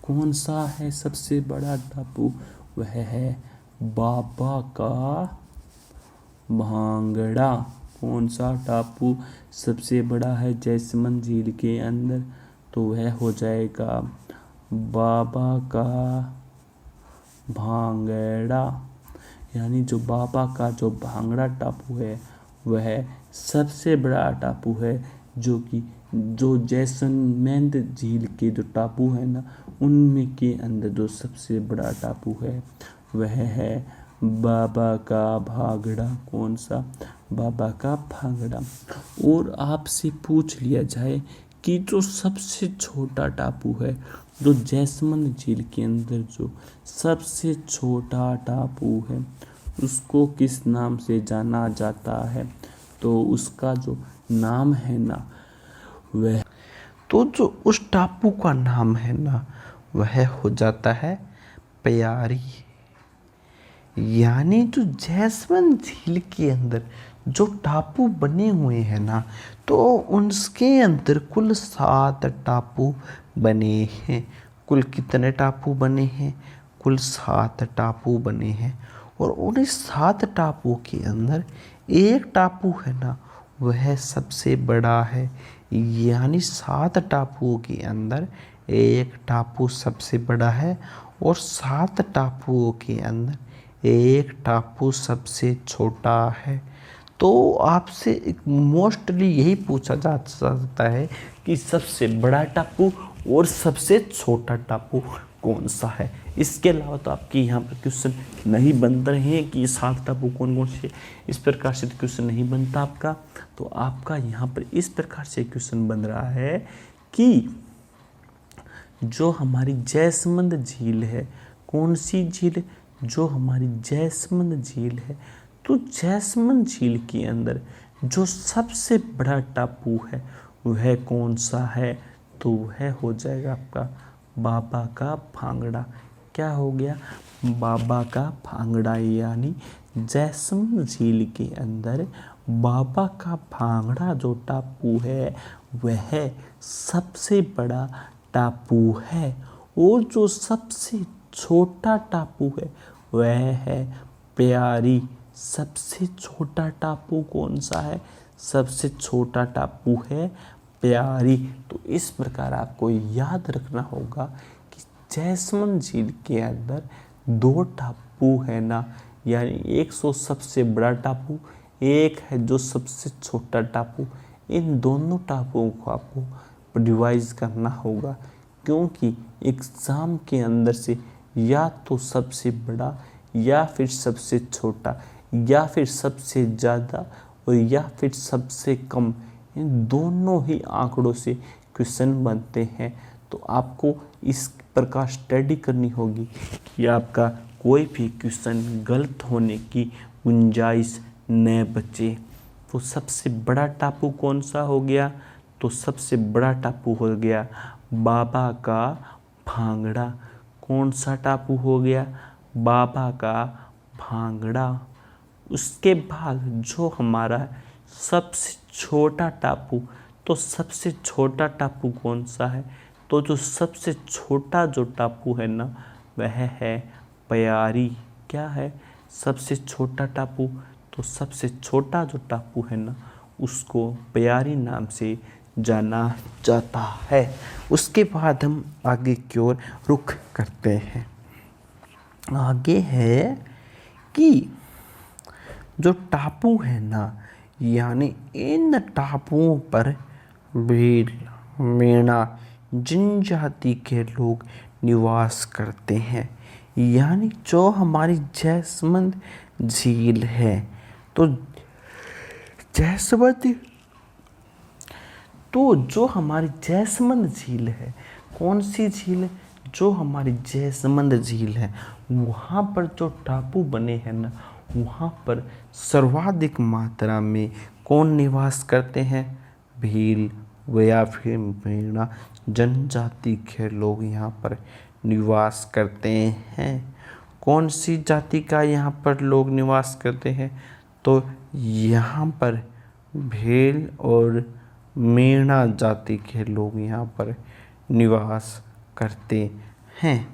कौन सा है सबसे बड़ा टापू? वह है बाबा का भांगड़ा। कौन सा टापू सबसे बड़ा है जैसमंद झील के अंदर? तो वह हो जाएगा बाबा का भांगड़ा। यानी जो बाबा का जो भांगड़ा टापू है, वह सबसे बड़ा टापू है, जो कि जो जैसलमेर झील के जो टापू है ना, उनमें के अंदर जो सबसे बड़ा टापू है वह है बाबा का भांगड़ा। कौन सा? बाबा का भांगड़ा। और आपसे पूछ लिया जाए कि जो सबसे छोटा टापू है, जो जैसलमेर झील के अंदर जो सबसे छोटा टापू है, उसको किस नाम से जाना जाता है? तो उसका जो नाम है ना वह, तो जो उस टापू का नाम है ना वह हो जाता है प्यारी। यानी जो जैसलमेर झील के अंदर जो टापू बने हुए हैं ना, तो उनके अंदर कुल 7 टापू बने हैं। कुल कितने टापू बने हैं? कुल 7 टापू बने हैं। और उन 7 टापू के अंदर एक टापू है ना वह सबसे बड़ा है। यानी 7 टापुओं के अंदर एक टापू सबसे बड़ा है और 7 टापुओं के अंदर एक टापू सबसे छोटा है। तो आपसे मोस्टली यही पूछा जा सकता है कि सबसे बड़ा टापू और सबसे छोटा टापू कौन सा है। इसके अलावा तो आपके यहाँ पर क्वेश्चन नहीं बन रहे हैं कि ये 7 टापू कौन कौन से, इस प्रकार से क्वेश्चन नहीं बनता आपका। तो आपका यहाँ पर इस प्रकार से क्वेश्चन बन रहा है कि जो हमारी जैसलमेर झील है, कौन सी झील? जो हमारी जैसलमेर झील है, तो जैसलमेर झील के अंदर जो सबसे बड़ा टापू है वह कौन सा है? तो वह हो जाएगा आपका बाबा का भांगड़ा। क्या हो गया? बाबा का भांगड़ा। यानी जैसलमेर झील के अंदर बाबा का भांगड़ा जो टापू है वह सबसे बड़ा टापू है। और जो सबसे छोटा टापू है वह है प्यारी। सबसे छोटा टापू कौन सा है? सबसे छोटा टापू है प्यारी। तो इस प्रकार आपको याद रखना होगा कि जैसलमेर झील के अंदर 2 टापू है ना, यानी एक सबसे बड़ा टापू, एक है जो सबसे छोटा टापू। इन दोनों टापुओं को आपको रिवाइज करना होगा, क्योंकि एग्ज़ाम के अंदर से या तो सबसे बड़ा या फिर सबसे छोटा या फिर सबसे ज़्यादा और या फिर सबसे कम, इन दोनों ही आंकड़ों से क्वेश्चन बनते हैं। तो आपको इस प्रकार स्टडी करनी होगी कि आपका कोई भी क्वेश्चन गलत होने की गुंजाइश न बचे। तो सबसे बड़ा टापू कौन सा हो गया? तो सबसे बड़ा टापू हो गया बाबा का भांगड़ा। कौन सा टापू हो गया? बाबा का भांगड़ा। उसके बाद जो हमारा सबसे छोटा टापू, तो सबसे छोटा टापू कौन सा है? तो जो सबसे छोटा जो टापू है ना वह है प्यारी। क्या है? सबसे छोटा टापू। तो सबसे छोटा जो टापू है ना उसको प्यारी नाम से जाना जाता है। उसके बाद हम आगे की ओर रुख करते हैं। आगे है कि जो टापू है ना, यानी इन टापुओं पर भील, मेना जनजाति के लोग निवास करते हैं। यानी जो हमारी जैसलमेर झील है, तो जो हमारी जैसलमेर झील है, कौन सी झील है? जो हमारी जैसलमेर झील है, वहाँ पर जो टापू बने हैं ना, वहाँ पर सर्वाधिक मात्रा में कौन निवास करते हैं? भील या फिर मेना जनजाति के लोग यहाँ पर निवास करते हैं। कौन सी जाति का यहाँ पर लोग निवास करते हैं? तो यहाँ पर भील और मेना जाति के लोग यहाँ पर निवास करते हैं।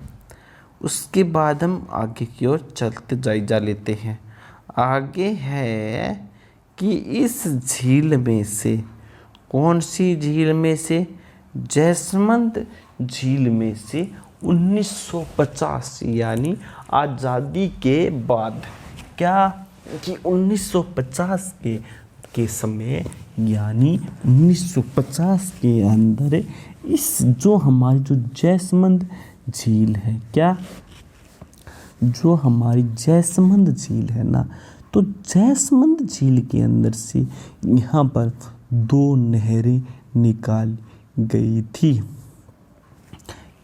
उसके बाद हम आगे की ओर चलते जायजा लेते हैं। आगे है कि इस झील में से, कौन सी झील में से? जैसलमेर झील में से 1950 यानी आज़ादी के बाद, क्या कि 1950 के समय यानी 1950 के अंदर इस जो हमारी जो जैसमंद झील है, क्या जो हमारी जैसमंद झील है ना, तो जैसमंद झील के अंदर से यहाँ पर 2 नहरें निकाली गई थी।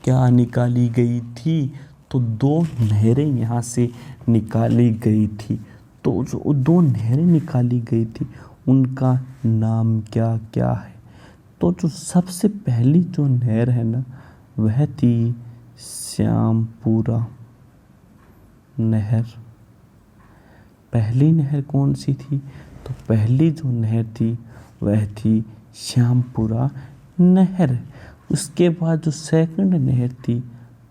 क्या निकाली गई थी? तो 2 नहरें यहाँ से निकाली गई थी। तो जो 2 नहरें निकाली गई थी उनका नाम क्या क्या है? तो जो सबसे पहली जो नहर है ना वह थी श्यामपुरा नहर। पहली नहर कौन सी थी? तो पहली जो नहर थी वह थी श्यामपुरा नहर। उसके बाद जो सेकंड नहर थी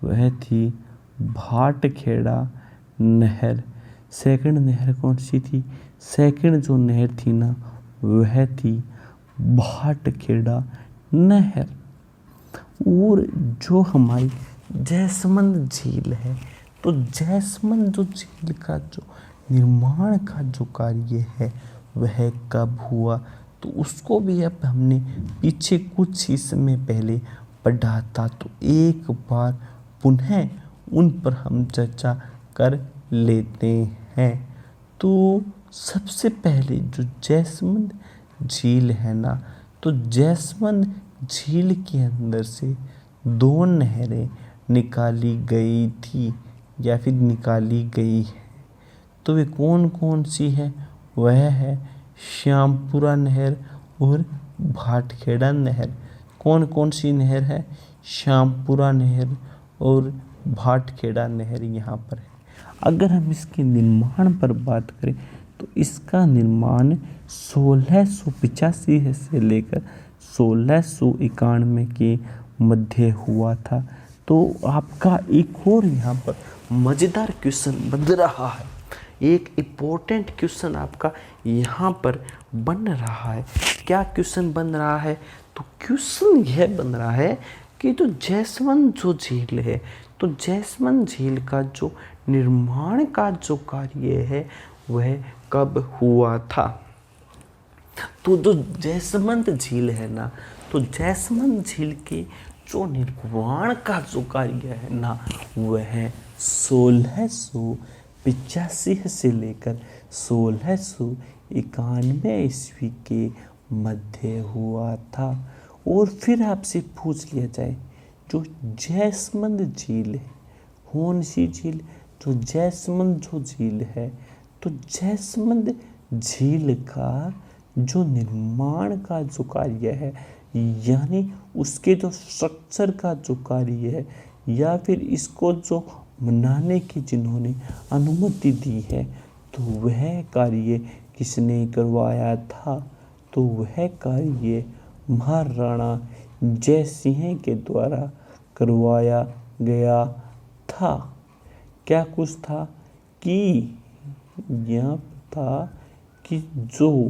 वह थी भाटखेड़ा नहर। सेकंड नहर कौन सी थी? सेकंड जो नहर थी ना वह थी भाटखेड़ा नहर। और जो हमारी जैसमंद झील है, तो जैसमंद जो झील का जो निर्माण का जो कार्य है वह कब हुआ? तो उसको भी अब हमने पीछे कुछ ही समय पहले पढ़ा था, तो एक बार पुनः उन पर हम चर्चा कर लेते हैं। तो सबसे पहले जो जैसमंद झील है ना, तो जैसमंद झील के अंदर से 2 नहरें निकाली गई थी या फिर निकाली गई है। तो वे कौन कौन सी है? वह है श्यामपुरा नहर और भाटखेड़ा नहर। कौन कौन सी नहर है? श्यामपुरा नहर और भाटखेड़ा नहर यहाँ पर है। अगर हम इसके निर्माण पर बात करें तो इसका निर्माण 1685 से लेकर 1691 के मध्य हुआ था। तो आपका एक और यहाँ पर मज़ेदार क्वेश्चन बन रहा है, एक इम्पोर्टेंट क्वेश्चन आपका यहाँ पर बन रहा है। क्या क्वेश्चन बन रहा है? तो क्वेश्चन यह बन रहा है कि जो जैसमंद जो झील है, तो जैसमंद झील का जो निर्माण का जो कार्य है वह कब हुआ था? तो जो जैसमंद झील है ना, तो जैसमंद झील के जो निर्माण का जो कार्य है ना वह 1685 से लेकर 1691 ईस्वी के मध्य हुआ था। और फिर आपसे पूछ लिया जाए जो जैसमंद झील है, कौन सी झील? जो जैसमंद जो झील है, तो जैसमंद झील का जो निर्माण का जो कार्य है यानी उसके जो स्ट्रक्चर का जो कार्य है या फिर इसको जो बनाने की जिन्होंने अनुमति दी है, तो वह कार्य किसने करवाया था? तो वह कार्य महाराणा जय सिंह के द्वारा करवाया गया था। क्या कुछ था कि यहाँ था कि जो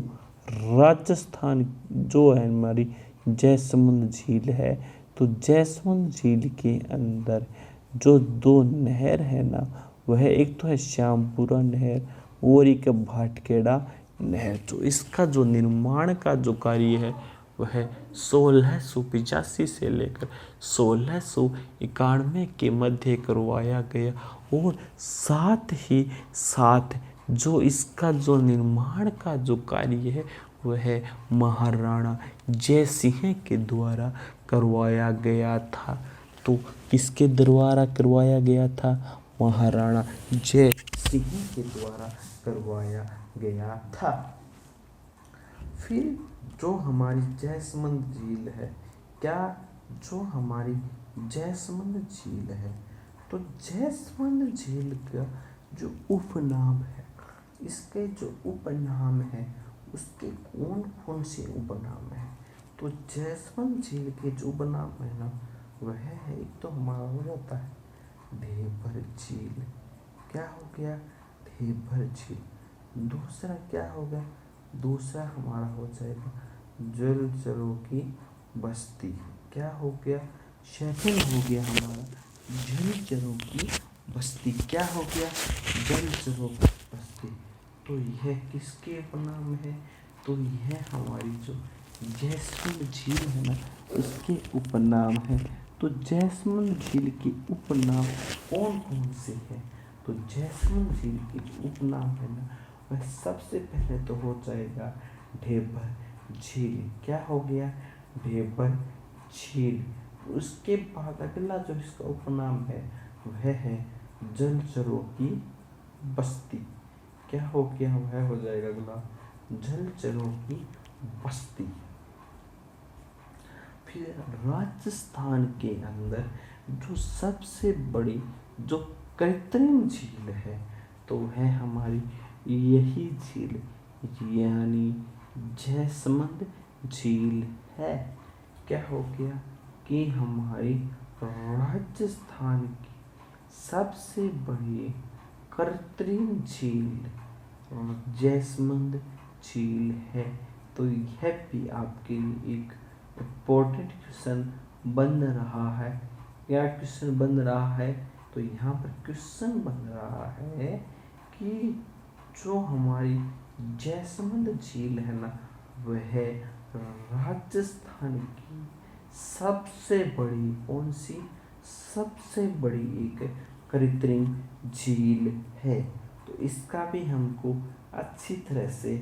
राजस्थान जो है हमारी जैसमंद झील है, तो जैसमंद झील के अंदर जो 2 नहर है ना वह एक तो है श्यामपुरा नहर और एक भाटखेड़ा नहर। तो इसका जो निर्माण का जो कार्य है वह 1685 से लेकर 1691 के मध्य करवाया गया। और साथ ही साथ जो इसका जो निर्माण का जो कार्य है वह महाराणा जय सिंह के द्वारा करवाया गया था। तो किसके द्वारा करवाया गया था? महाराणा जय सिंह के द्वारा करवाया गया था। फिर जो हमारी जैसमंद झील है, क्या जो हमारी जैसमंद झील है, तो जैसमंद झील का जो उपनाम है, इसके जो उपनाम है उसके कौन कौन से उपनाम है? तो जैसमंद झील के जो उपनाम है ना वह है, एक तो हमारा हो जाता है ढेबर झील। क्या हो गया? ढेबर झील। दूसरा क्या हो गया? दूसरा हमारा हो जाएगा जलचरों की बस्ती। क्या हो गया? सेकंड हो गया हमारा जलचरों की बस्ती। क्या हो गया? जलचरों की बस्ती। तो यह किसके उपनाम है? तो यह हमारी जो जैसमंद झील है ना, उसके उपनाम है। तो जैसमंद झील के उपनाम कौन कौन से हैं? तो जैसमंद झील के जो उपनाम है ना, वह सबसे पहले तो हो जाएगा ढेबर झील। क्या हो गया? ढेबर झील। उसके बाद अगला जो इसका उपनाम है वह है जलचरों की बस्ती। क्या हो गया? वह हो जाएगा अगला जलचरों की बस्ती। फिर राजस्थान के अंदर जो सबसे बड़ी जो कृत्रिम झील है, तो वह हमारी यही झील यानी जैसमंद झील है। क्या हो गया कि हमारी राजस्थान की सबसे बड़ी कृत्रिम झील जैसमंद झील है। तो यह भी आपके लिए एक इम्पोर्टेंट क्वेश्चन बन रहा है। क्या क्वेश्चन बन रहा है? तो यहाँ पर क्वेश्चन बन रहा है कि जो हमारी जैसमंद झील है ना, वह राजस्थान की सबसे बड़ी कौन सी? सबसे बड़ी एक कृत्रिम झील है। तो इसका भी हमको अच्छी तरह से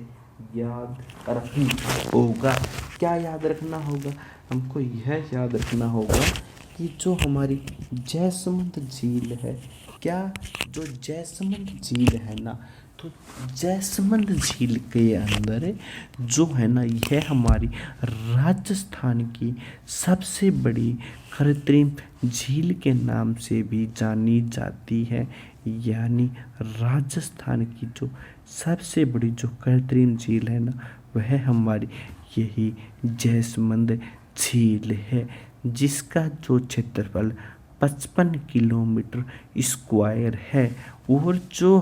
याद रखना होगा। क्या याद रखना होगा? हमको यह याद रखना होगा कि जो हमारी जैसमंद झील है, क्या जो जैसमंद झील है ना, तो जैसमंद झील के अंदर जो है ना, यह हमारी राजस्थान की सबसे बड़ी कृत्रिम झील के नाम से भी जानी जाती है। यानी राजस्थान की जो सबसे बड़ी जो कृत्रिम झील है ना, वह हमारी यही जैसमंद झील है, जिसका जो क्षेत्रफल 55 किलोमीटर स्क्वायर है। और जो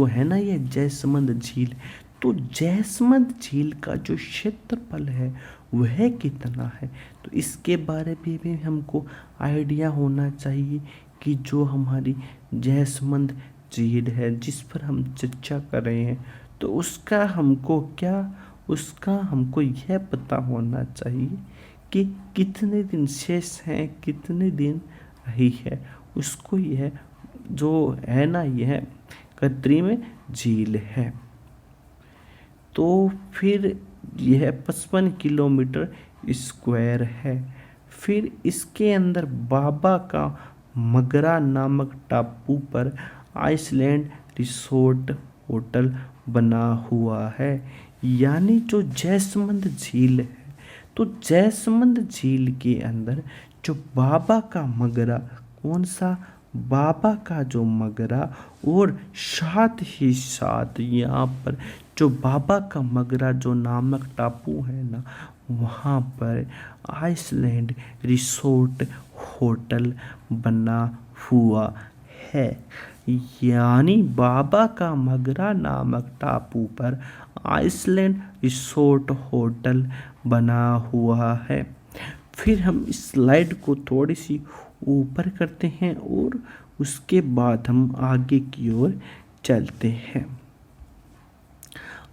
है ना ये जैसमंद झील, तो जैसमंद झील का जो क्षेत्रफल है वह कितना है? तो इसके बारे में भी हमको आइडिया होना चाहिए कि जो हमारी जैसमंद झील है जिस पर हम चर्चा कर रहे हैं, तो उसका हमको यह पता होना चाहिए कि कितने दिन शेष हैं, कितने दिन रही है। उसको यह जो है ना, यह कृत्रिम झील है। तो फिर यह 55 किलोमीटर स्क्वायर है। फिर इसके अंदर बाबा का मगरा नामक टापू पर आइसलैंड रिसोर्ट होटल बना हुआ है। यानी जो जैसमंद झील है, तो जैसमंद झील के अंदर जो बाबा का मगरा, कौन सा? बाबा का जो मगरा, और साथ ही साथ यहाँ पर जो बाबा का मगरा जो नामक टापू है ना, वहाँ पर आइसलैंड रिसोर्ट होटल बना हुआ है। यानी बाबा का मगरा नामक टापू पर आइसलैंड रिसोर्ट होटल बना हुआ है। फिर हम इस स्लाइड को थोड़ी सी ऊपर करते हैं और उसके बाद हम आगे की ओर चलते हैं।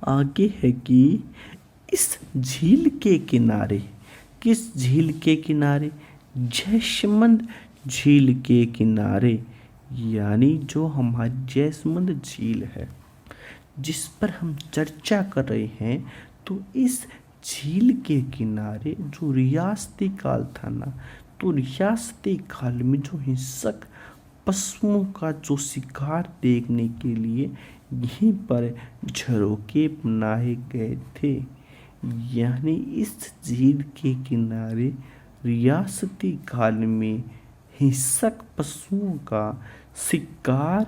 आगे है कि इस झील के किनारे, किस झील के किनारे? जैसमंद झील के किनारे। यानी जो हमारी जैसमंद झील है जिस पर हम चर्चा कर रहे हैं, तो इस झील के किनारे जो रियासती काल था ना, तो रियासती काल में जो हिंसक पशुओं का जो शिकार देखने के लिए यहीं पर झरोखे बनाए गए थे। यानी इस झील के किनारे रियासती काल में हिंसक पशुओं का शिकार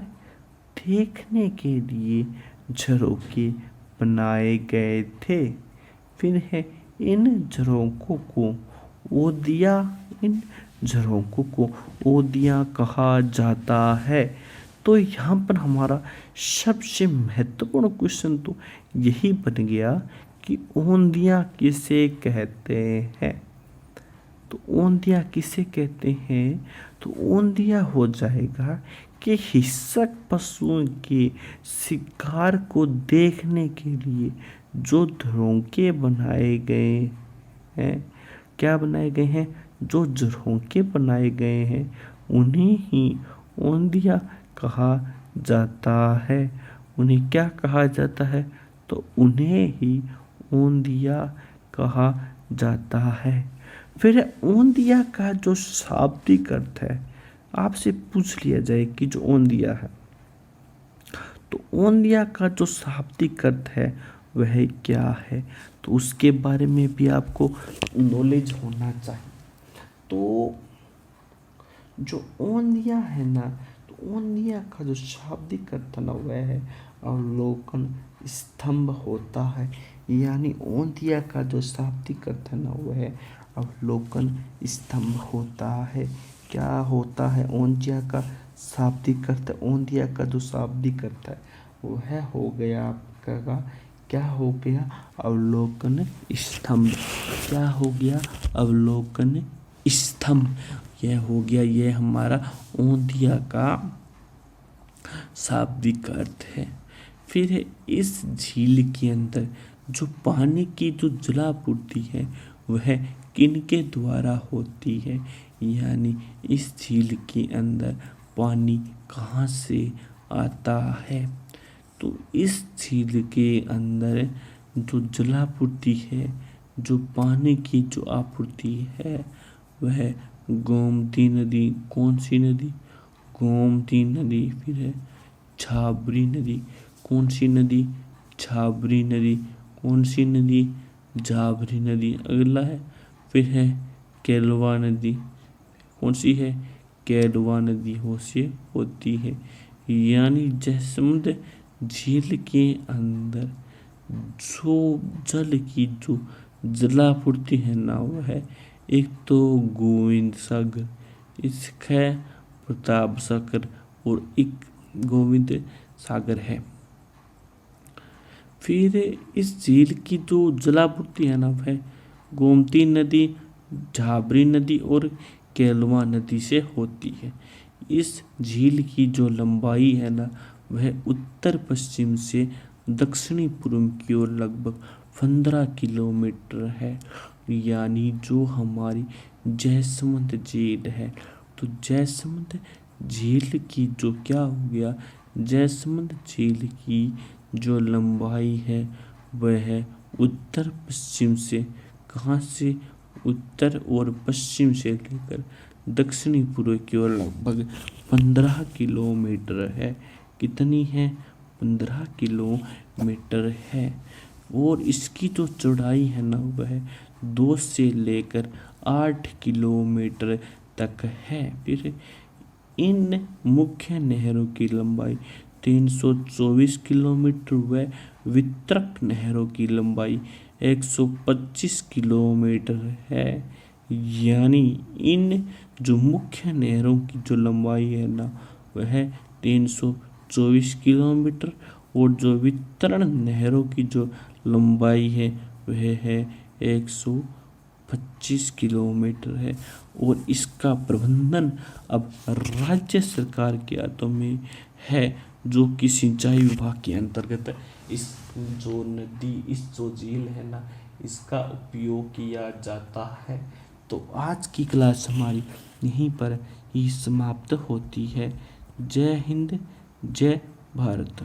देखने के लिए झरोखे बनाए गए थे। फिर है इन झरोखों को ओदिया कहा जाता है। तो यहाँ पर हमारा सबसे महत्वपूर्ण क्वेश्चन तो यही बन गया कि ओंदिया किसे कहते हैं। तो औंधिया किसे कहते हैं? तो औंधिया हो जाएगा कि हिंसक पशुओं के शिकार को देखने के लिए जो झरोखे बनाए गए हैं, क्या बनाए गए हैं? जो झरोखे बनाए गए हैं उन्हें ही औंधिया कहा जाता है। उन्हें क्या कहा जाता है? तो उन्हें ही औंधिया कहा जाता है। फिर औंधिया का जो शाब्दिक अर्थ है, आपसे पूछ लिया जाए कि जो औंधिया है, तो औंधिया का जो शाब्दिक अर्थ है वह क्या है, तो उसके बारे में भी आपको नॉलेज होना चाहिए। तो जो औंधिया है ना, तो औंधिया का जो शाब्दिक अर्थ ना वह है अवलोकन स्तंभ होता है। यानी औंधिया का जो शाब्दिक अर्थ है ना वह है अवलोकन स्तंभ होता है। क्या होता है औंधिया का शाब्दिक अर्थ? औंधिया का जो शाब्दिक अर्थ है वह हो गया आपका क्या हो गया? अवलोकन स्तंभ। क्या हो गया? अवलोकन स्तंभ। यह हो गया, यह हमारा औंधिया का शाब्दिक अर्थ है। फिर इस झील के अंदर जो पानी की जो जलापूर्ति है वह किनके द्वारा होती है? यानी इस झील के अंदर पानी कहाँ से आता है? तो इस झील के अंदर जो जलापूर्ति है, जो पानी की जो आपूर्ति है वह गोमती नदी। कौन सी नदी? गोमती नदी। फिर है छाबरी नदी। कौन सी नदी? छाबरी नदी। कौन सी नदी? झाबरी नदी। अगला है फिर है केलवा नदी। कौन सी है? केलवा नदी हो से होती है। यानी जयसमुंद झील के अंदर जो जल की जो जलापूर्ति है ना वह है एक तो गोविंद सागर, इसका है प्रताप सागर और एक गोविंद सागर है। फिर इस झील की जो जलापूर्ति है ना वह गोमती नदी, झाबरी नदी और केलवा नदी से होती है। इस झील की जो लंबाई है ना वह उत्तर पश्चिम से दक्षिणी पूर्व की ओर लगभग 15 किलोमीटर है। यानी जो हमारी जयसमुंद झील है, तो जयसमुंद झील की जो क्या हो गया, जयसमुंद झील की जो लंबाई है वह उत्तर पश्चिम से, कहाँ से? उत्तर और पश्चिम से लेकर दक्षिणी पूर्व की ओर लगभग 15 किलोमीटर है। कितनी है? 15 किलोमीटर है। और इसकी जो चौड़ाई है ना वह 2 से लेकर 8 किलोमीटर तक है। फिर इन मुख्य नहरों की लंबाई 324 किलोमीटर व वितरक नहरों की लंबाई 125 किलोमीटर है। यानी इन जो मुख्य नहरों की जो लंबाई है ना वह 324 किलोमीटर और जो वितरण नहरों की जो लंबाई है वह है 125 किलोमीटर है। और इसका प्रबंधन अब राज्य सरकार के हाथों में है, जो कि सिंचाई विभाग के अंतर्गत इस जो नदी, इस जो झील है ना इसका उपयोग किया जाता है। तो आज की क्लास हमारी यहीं पर ही समाप्त होती है। जय हिंद, जय भारत।